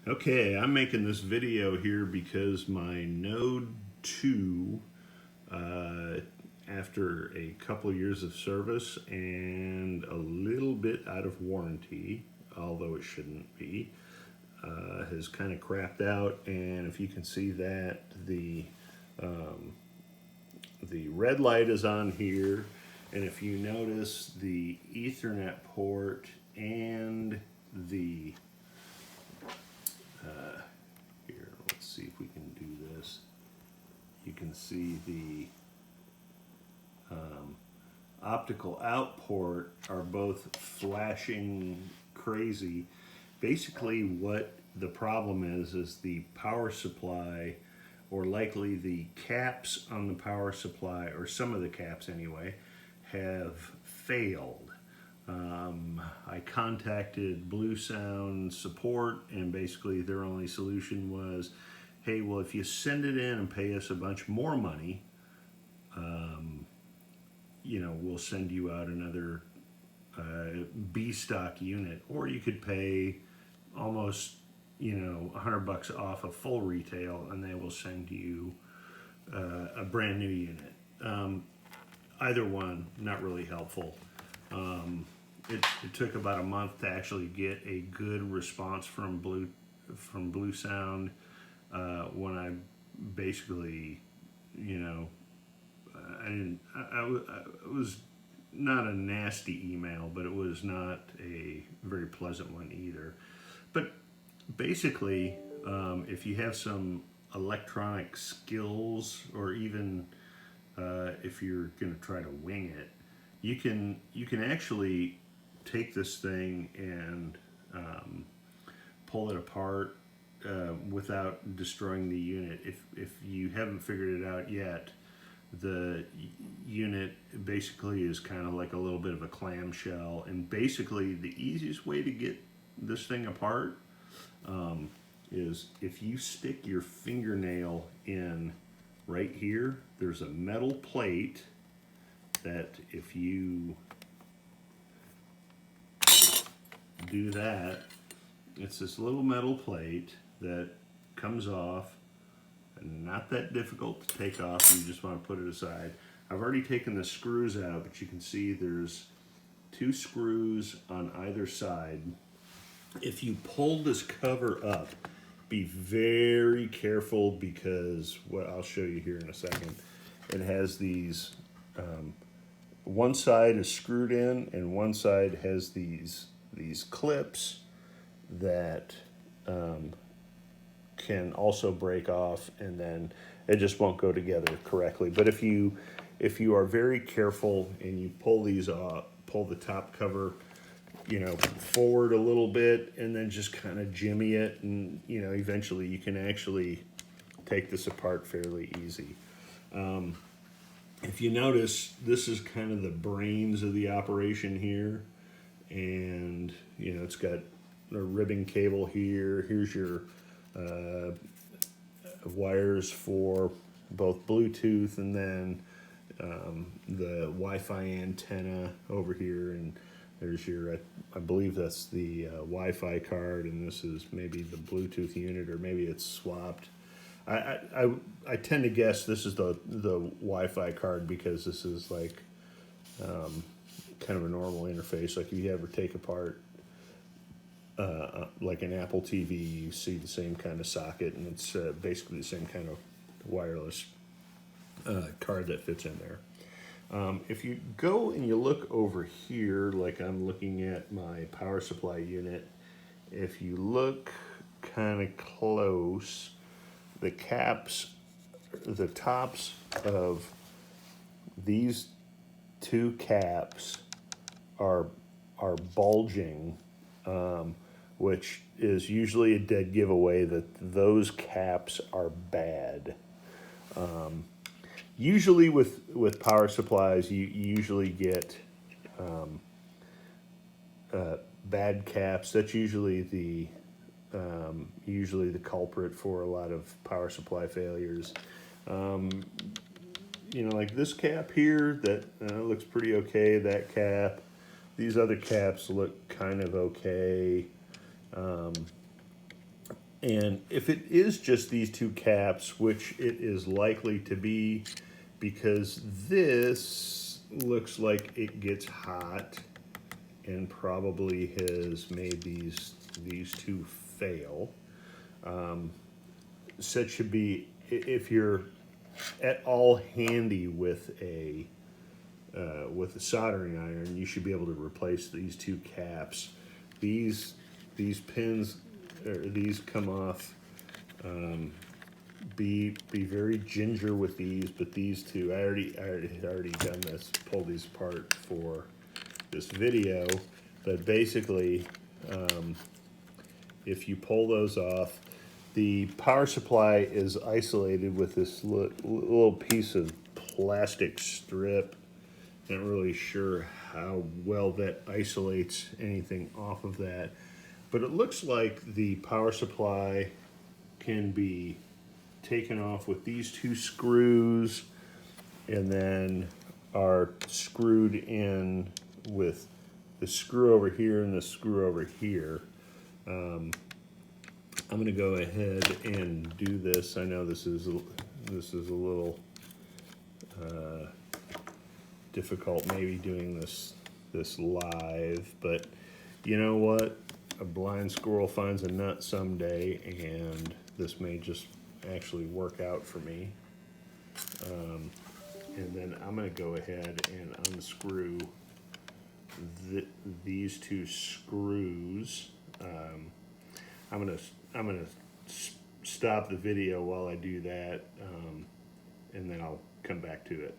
Okay, I'm making this video here because my Node 2, after a couple years of service and a little bit out of warranty, although it shouldn't be, has kind of crapped out. And if you can see that, the red light is on here, and if you notice the Ethernet port and the here, let's see if we can do this. You can see the optical out port are both flashing crazy. Basically what the problem is the power supply, or likely the caps on the power supply, or some of the caps anyway, have failed. I contacted Bluesound support, and basically their only solution was, hey, well, if you send it in and pay us a bunch more money, we'll send you out another B stock unit, or you could pay almost $100 off of full retail, and they will send you a brand new unit. Either one, not really helpful. It took about a month to actually get a good response from Bluesound when I basically, it was not a nasty email, but it was not a very pleasant one either. But basically, if you have some electronic skills, or even if you're going to try to wing it, you can actually take this thing and pull it apart without destroying the unit. If you haven't figured it out yet, the unit basically is kind of like a little bit of a clamshell, and basically the easiest way to get this thing apart is if you stick your fingernail in right here. There's a metal plate that if you do that, it's this little metal plate that comes off, and not that difficult to take off. You just want to put it aside. I've already taken the screws out, but you can see there's 2 screws on either side. If you pull this cover up, be very careful, because what I'll show you here in a second, it has these, one side is screwed in and one side has these clips that can also break off, and then it just won't go together correctly. But if you are very careful and you pull these off, pull the top cover forward a little bit, and then just kind of jimmy it, and eventually you can actually take this apart fairly easy. If you notice, this is kind of the brains of the operation here, and it's got a ribbon cable here. Here's your wires for both Bluetooth and then the Wi-Fi antenna over here, and there's your, I believe that's the Wi-Fi card, and this is maybe the Bluetooth unit, or maybe it's swapped. I tend to guess this is the Wi-Fi card, because this is like kind of a normal interface. Like if you ever take apart like an Apple TV, you see the same kind of socket, and it's basically the same kind of wireless card that fits in there. If you go and you look over here, like I'm looking at my power supply unit, if you look kind of close, the tops of these 2 caps are bulging, which is usually a dead giveaway that those caps are bad. Usually with power supplies, you usually get bad caps. That's usually the culprit for a lot of power supply failures. Like this cap here, that looks pretty okay. That cap, these other caps look kind of okay. And if it is just these two caps, which it is likely to be, because this looks like it gets hot and probably has made these two fail. So it should be, if you're at all handy with a soldering iron, you should be able to replace these two caps. These pins, or these come off. Be very ginger with these, but these two, I already done this, pulled these apart for this video. But basically, if you pull those off, the power supply is isolated with this little piece of plastic strip. Not really sure how well that isolates anything off of that, but it looks like the power supply can be taken off with these two screws and then are screwed in with the screw over here and the screw over here. I'm going to go ahead and do this. I know this is a little difficult, maybe doing this live, but you know what? A blind squirrel finds a nut someday, and this may just actually work out for me. And then I'm going to go ahead and unscrew these two screws. I'm gonna stop the video while I do that, and then I'll come back to it.